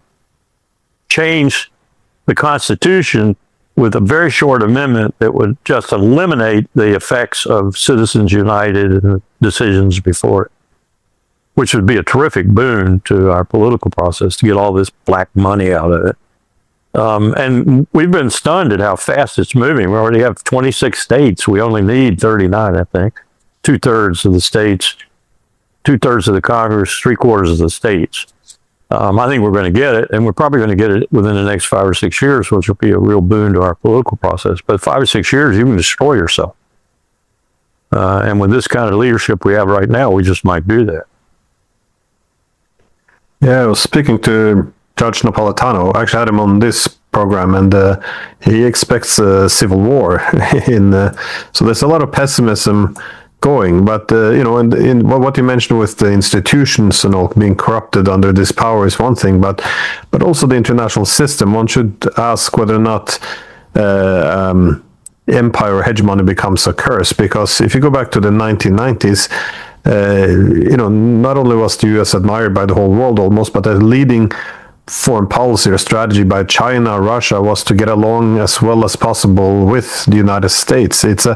change the Constitution with a very short amendment that would just eliminate the effects of Citizens United and the decisions before it, which would be a terrific boon to our political process to get all this black money out of it. And we've been stunned at how fast it's moving. We already have 26 states. We only need 39, I think. 2/3 of the states, 2/3 of the Congress, 3/4 of the states. I think we're going to get it, and we're probably going to get it within the next 5 or 6 years, which will be a real boon to our political process. But 5 or 6 years, you can destroy yourself. And with this kind of leadership we have right now, we just might do that. Yeah, I was speaking to Judge Napolitano. I actually had him on this program, and he expects a civil war. So there's a lot of pessimism going, but in what you mentioned with the institutions and all being corrupted under this power is one thing, but also the international system. One should ask whether or not empire or hegemony becomes a curse, because if you go back to the 1990s, not only was the US admired by the whole world almost, but the leading foreign policy or strategy by China, Russia was to get along as well as possible with the United States. It's I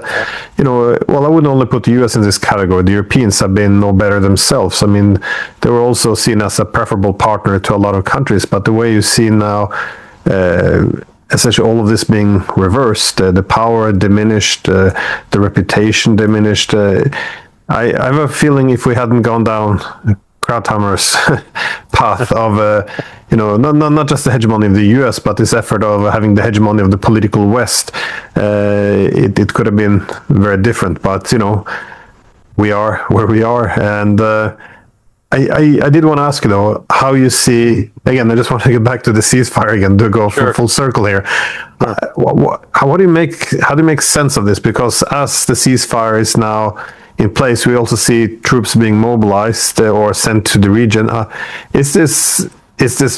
wouldn't only put the US in this category. The Europeans have been no better themselves. I mean, they were also seen as a preferable partner to a lot of countries, but the way you see now, essentially all of this being reversed, the power diminished, the reputation diminished. I have a feeling if we hadn't gone down Krauthammer's path of, not just the hegemony of the U.S., but this effort of having the hegemony of the political West. It could have been very different, but we are where we are, and I did want to ask you though how you see. Again, I just want to get back to the ceasefire again to go full circle here. How do you make sense of this? Because as the ceasefire is now in place, we also see troops being mobilized or sent to the region. Is this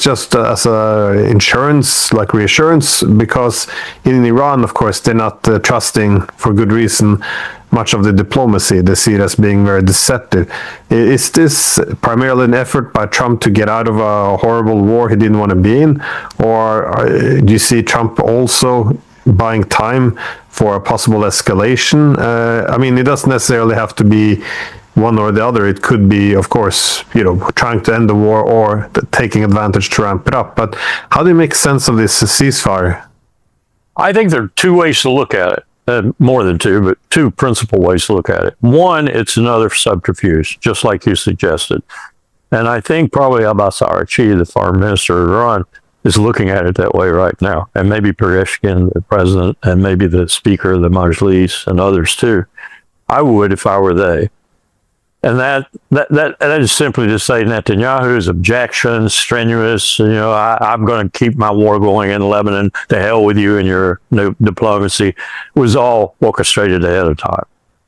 just as a insurance, like reassurance? Because in Iran, of course, they're not trusting, for good reason, much of the diplomacy. They see it as being very deceptive. Is this primarily an effort by Trump to get out of a horrible war he didn't want to be in? Or do you see Trump also buying time for a possible escalation? It doesn't necessarily have to be one or the other. It could be, of course, trying to end the war or taking advantage to ramp it up. But how do you make sense of this ceasefire? I think there are two ways to look at it. More than two, but two principal ways to look at it. One, it's another subterfuge, just like you suggested. And I think probably Abbas Araghchi, the foreign minister of Iran, is looking at it that way right now. And maybe Pezeshkian, the president, and maybe the speaker of the Majlis and others too. I would if I were they. And that is simply to say Netanyahu's objections, strenuous, I'm going to keep my war going in Lebanon, to hell with you and your diplomacy, was all orchestrated ahead of time.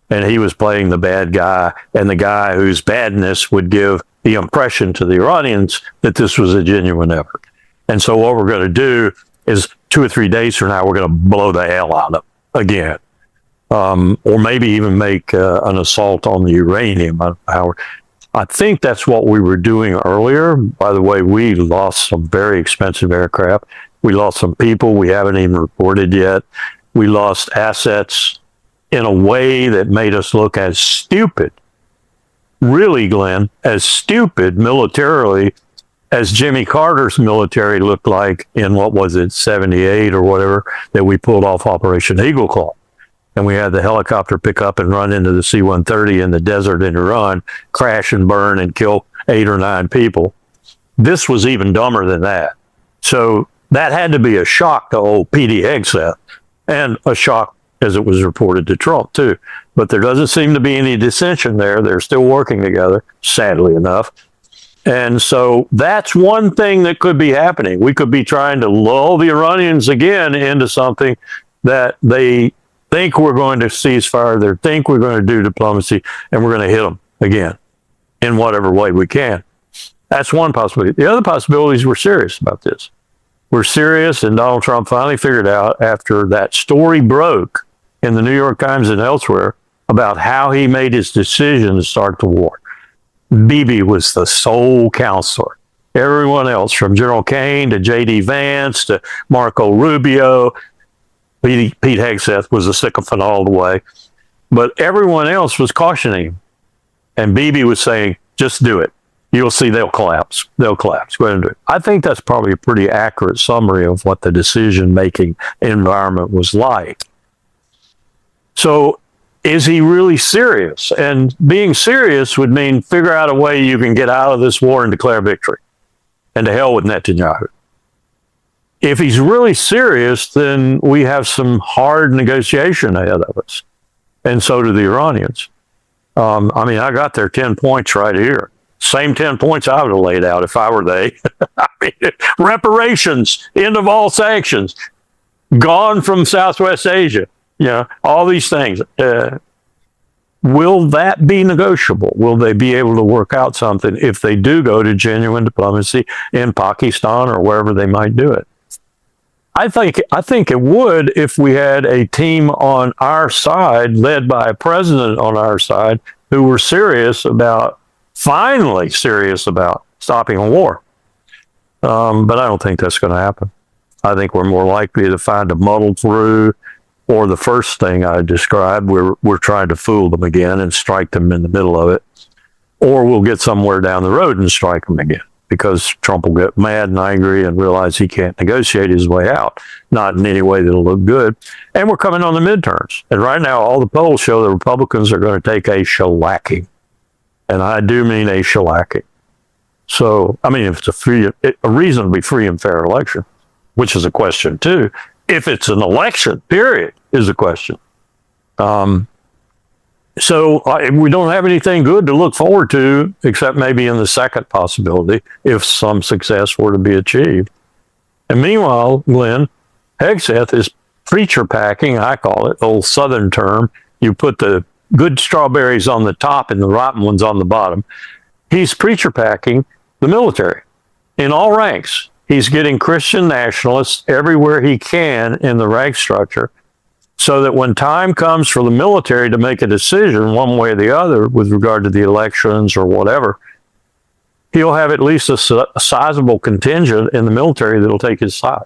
And he was playing the bad guy, and the guy whose badness would give the impression to the Iranians that this was a genuine effort. And so what we're going to do is 2 or 3 days from now, we're going to blow the hell out of them again. Or maybe even make an assault on the uranium. I think that's what we were doing earlier. By the way, we lost some very expensive aircraft. We lost some people we haven't even reported yet. We lost assets in a way that made us look as stupid, really, Glenn, as stupid militarily as Jimmy Carter's military looked like in, what was it, 78 or whatever, that we pulled off Operation Eagle Claw. And we had the helicopter pick up and run into the C-130 in the desert in Iran, crash and burn and kill 8 or 9 people. This was even dumber than that. So that had to be a shock to old P.D. Hegseth, and a shock, as it was reported, to Trump too. But there doesn't seem to be any dissension there. They're still working together, sadly enough. And so that's one thing that could be happening. We could be trying to lull the Iranians again into something that they think we're going to cease fire, they think we're going to do diplomacy, and we're going to hit them again in whatever way we can. That's one possibility. The other possibility is we're serious about this. We're serious, and Donald Trump finally figured out, after that story broke in the New York Times and elsewhere about how he made his decision to start the war. Bibi was the sole counselor. Everyone else, from General Kane to J.D. Vance to Marco Rubio, Pete Hegseth was a sycophant all the way. But everyone else was cautioning him. And Bibi was saying, just do it. You'll see they'll collapse. They'll collapse. Go ahead and do it. I think that's probably a pretty accurate summary of what the decision-making environment was like. So is he really serious? And being serious would mean figure out a way you can get out of this war and declare victory. And to hell with Netanyahu. If he's really serious, then we have some hard negotiation ahead of us. And so do the Iranians. I got their 10 points right here. Same 10 points I would have laid out if I were they. Reparations, end of all sanctions, gone from Southwest Asia, all these things. Will that be negotiable? Will they be able to work out something if they do go to genuine diplomacy in Pakistan or wherever they might do it? I think it would if we had a team on our side, led by a president on our side, who were finally serious about stopping a war. But I don't think that's going to happen. I think we're more likely to find a muddle through, or the first thing I described, we're trying to fool them again and strike them in the middle of it, or we'll get somewhere down the road and strike them again, because Trump will get mad and angry and realize he can't negotiate his way out, not in any way that'll look good. And we're coming on the midterms. And right now, all the polls show the Republicans are going to take a shellacking. And I do mean a shellacking. So, I mean, if it's a reasonably free and fair election, which is a question too. If it's an election, period, is a question. So we don't have anything good to look forward to, except maybe in the second possibility, if some success were to be achieved. And meanwhile, Glenn, Hegseth is preacher packing, I call it, old Southern term. You put the good strawberries on the top and the rotten ones on the bottom. He's preacher packing the military in all ranks. He's getting Christian nationalists everywhere he can in the rank structure, so that when time comes for the military to make a decision one way or the other with regard to the elections or whatever, he'll have at least a sizable contingent in the military that'll take his side.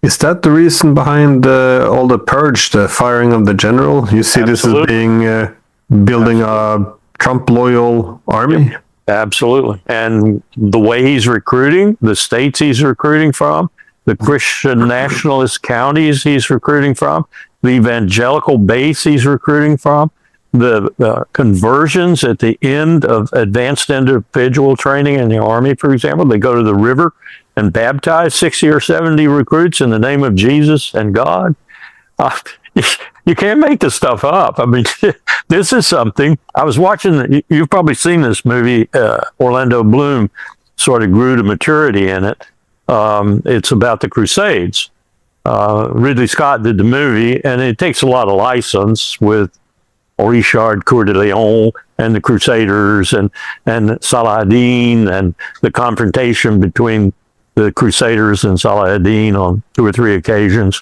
Is that the reason behind all the purge, the firing of the general? You see Absolutely. This as being building a Trump-loyal army? Yep. Absolutely. And the way he's recruiting, the states he's recruiting from, the Christian nationalist counties he's recruiting from, the evangelical base he's recruiting from, the conversions at the end of advanced individual training in the Army, for example. They go to the river and baptize 60 or 70 recruits in the name of Jesus and God. You can't make this stuff up. I mean, this is something. I was watching, you've probably seen this movie, Orlando Bloom sort of grew to maturity in it. It's about the Crusades. Ridley Scott did the movie, and it takes a lot of license with Richard Coeur de Lion and the Crusaders and Saladin and the confrontation between the Crusaders and Saladin on 2 or 3 occasions.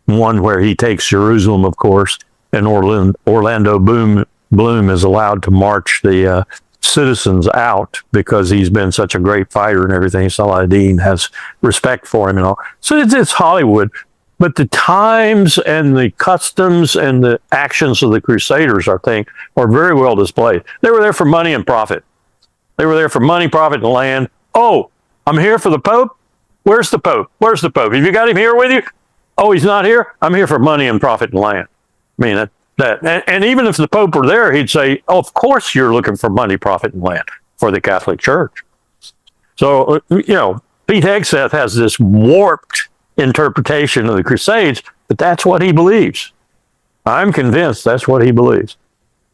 One where he takes Jerusalem, of course, and Orlando Bloom is allowed to march the citizens out because he's been such a great fighter and everything. Saladin has respect for him and all. So it's Hollywood. But the times and the customs and the actions of the Crusaders, I think, are very well displayed. They were there for money and profit. They were there for money, profit, and land. Oh, I'm here for the Pope? Where's the Pope? Where's the Pope? Have you got him here with you? Oh, he's not here? I'm here for money and profit and land. I mean, and even if the Pope were there, he'd say, oh, of course you're looking for money, profit, and land for the Catholic Church. So, Pete Hegseth has this warped interpretation of the Crusades, but that's what he believes. I'm convinced that's what he believes.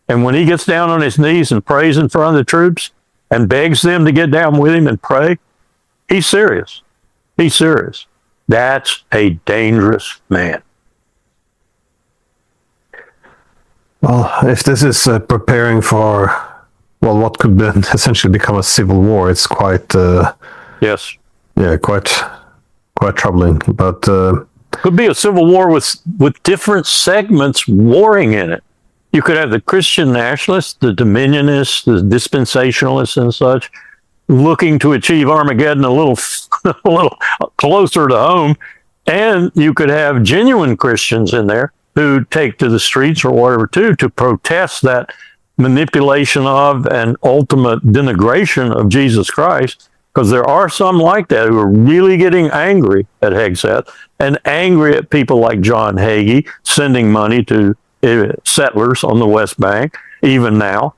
And when he gets down on his knees and prays in front of the troops and begs them to get down with him and pray, he's serious. He's serious. That's a dangerous man. Well, if this is preparing for, what could essentially become a civil war, it's quite, yes, yeah, quite troubling. But could be a civil war with different segments warring in it. You could have the Christian nationalists, the dominionists, the dispensationalists, and such, looking to achieve Armageddon a little closer to home, and you could have genuine Christians in there who take to the streets or whatever to protest that manipulation of and ultimate denigration of Jesus Christ, because there are some like that who are really getting angry at Hegseth and angry at people like John Hagee sending money to settlers on the West Bank, even now.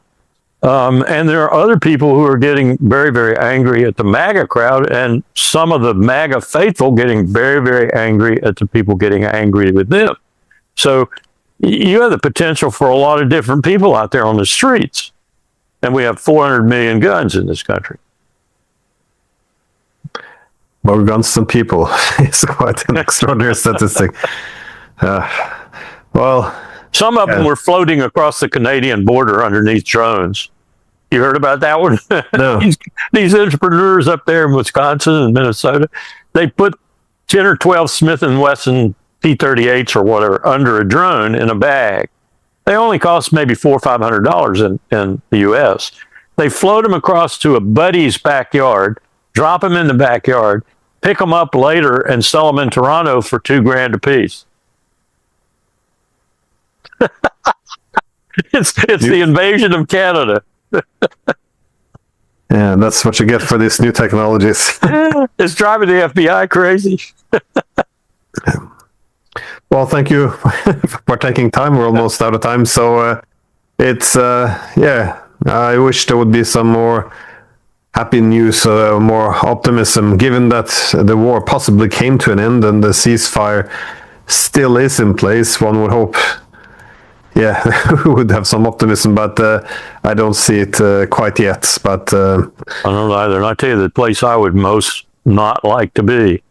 And there are other people who are getting very, very angry at the MAGA crowd, and some of the MAGA faithful getting very, very angry at the people getting angry with them. So you have the potential for a lot of different people out there on the streets. And we have 400 million guns in this country. More guns than people. It's quite an extraordinary statistic. Some of them were floating across the Canadian border underneath drones. You heard about that one? No. These entrepreneurs up there in Wisconsin and Minnesota, they put 10 or 12 Smith & Wesson P-38s or whatever under a drone in a bag. They only cost maybe $400 or $500 in the U.S. They float them across to a buddy's backyard, drop them in the backyard, pick them up later and sell them in Toronto for $2,000 a piece. It's the invasion of Canada. Yeah, that's what you get for these new technologies. It's driving the FBI crazy. Well, thank you for taking time. We're almost out of time. So I wish there would be some more happy news, more optimism, given that the war possibly came to an end and the ceasefire still is in place. One would hope, yeah, we would have some optimism, but I don't see it quite yet. But I don't either. And I tell you, the place I would most not like to be,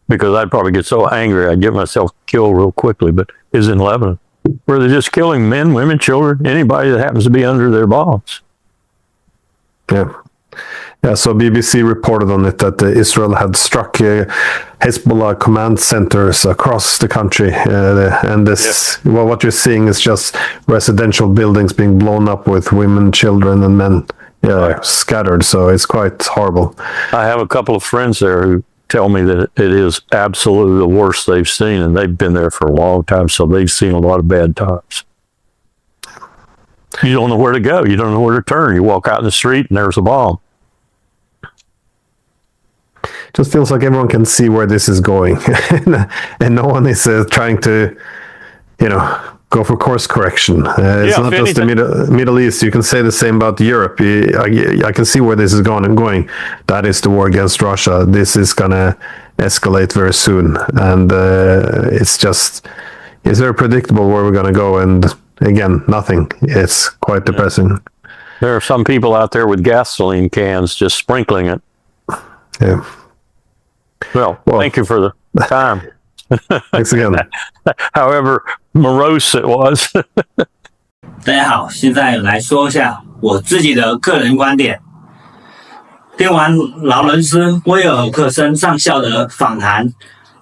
because I'd probably get so angry I'd get myself killed real quickly, but is in Lebanon, where they're just killing men, women, children, anybody that happens to be under their bombs. yeah. Yeah, so BBC reported on it that Israel had struck Hezbollah command centers across the country, and this, well, what you're seeing is just residential buildings being blown up with women, children, and men, scattered. So it's quite horrible. I have a couple of friends there who tell me that it is absolutely the worst they've seen, and they've been there for a long time, so they've seen a lot of bad times. You don't know where to go. You don't know where to turn. You walk out in the street and there's a bomb. Just feels like everyone can see where this is going, and no one is trying to, go for course correction. It's not just the Middle East. You can say the same about Europe. I can see where this is going. That is the war against Russia. This is gonna escalate very soon, and it's very predictable where we're gonna go. And again, nothing. It's quite depressing. There are some people out there with gasoline cans just sprinkling it. Yeah. Well, thank you for the time. Thanks again. However morose it was. 大家好，现在来说一下我自己的个人观点。听完劳伦斯·威尔克森上校的访谈，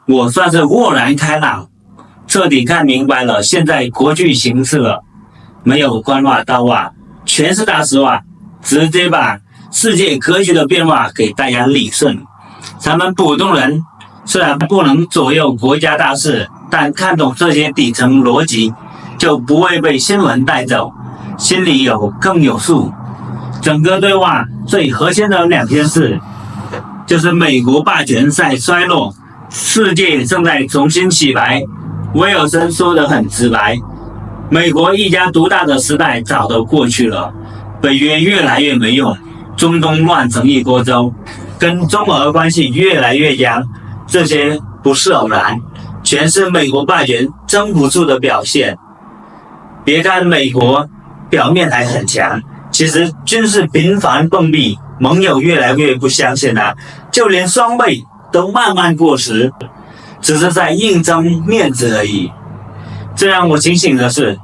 我算是豁然开朗，彻底看明白了现在国际形势了。没有官话倒话，全是大实话，直接把世界格局的变化给大家理顺。咱们普通人虽然不能左右国家大事，但看懂这些底层逻辑，就不会被新闻带走，心里更有数。整个对话最核心的两件事，就是美国霸权在衰落，世界正在重新洗白。威尔森说得很直白，美国一家独大的时代早都过去了，北约越来越没用，中东乱成一锅粥，跟中俄关系越来越僵，这些不是偶然，全是美国霸权撑不住的表现。别看美国表面还很强，其实军事频繁碰壁，盟友越来越不相信了，就连双倍都慢慢过时，只是在硬争面子而已。最让我警醒的是，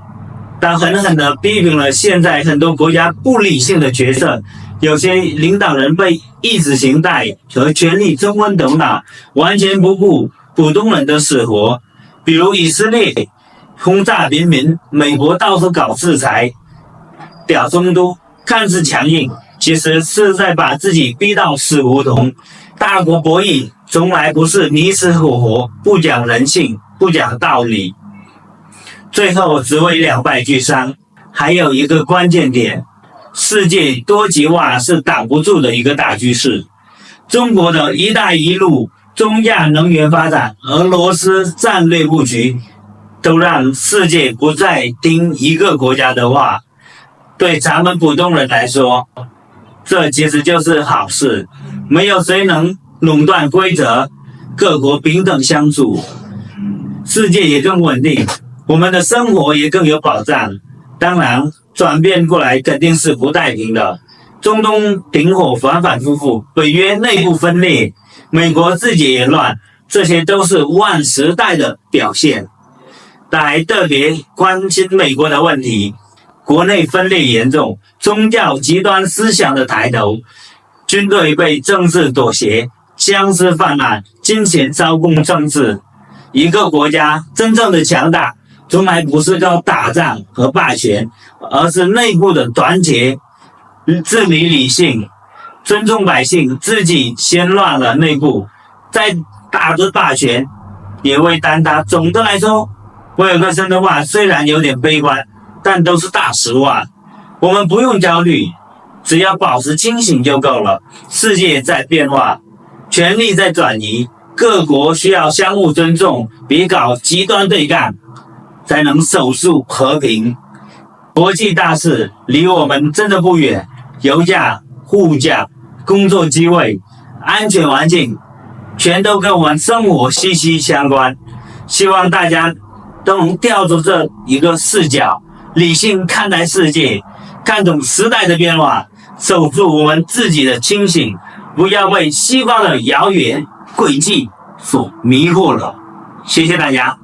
当狠狠地批评了现在很多国家不理性的决策，有些领导人被意识形态和权力冲昏头脑，完全不顾普通人的死活。比如以色列轰炸平民，美国到处搞制裁，屌中都，看似强硬，其实是在把自己逼到死胡同。大国博弈从来不是你死我活，不讲人性，不讲道理，最后只会两败俱伤。还有一个关键点，世界多极化是挡不住的一个大趋势。中国的一带一路、中亚能源发展、俄罗斯战略布局，都让世界不再听一个国家的话。对咱们普通人来说，这其实就是好事，没有谁能垄断规则，各国平等相处，世界也更稳定，我们的生活也更有保障。当然，转变过来肯定是不太平的。中东停火反反复复，北约内部分裂，美国自己也乱，这些都是万时代的表现。但还特别关心美国的问题，国内分裂严重，宗教极端思想的抬头，军队被政治妥协，僵尸泛滥，金钱操控政治。一个国家真正的强大，从来不是靠打仗和霸权，而是内部的团结、治理理性、尊重百姓，自己先乱了内部，再打着霸权也会坍塌。总的来说，威尔克森的话虽然有点悲观，但都是大实话。我们不用焦虑，只要保持清醒就够了。世界在变化，权力在转移，各国需要相互尊重，别搞极端对干，才能守住和平。国际大事离我们真的不远，油价、物价、工作机会、安全环境，全都跟我们生活息息相关。希望大家都能调出这一个视角，理性看待世界，看懂时代的变化，守住我们自己的清醒，不要被西方的谣言诡计所迷惑了。谢谢大家。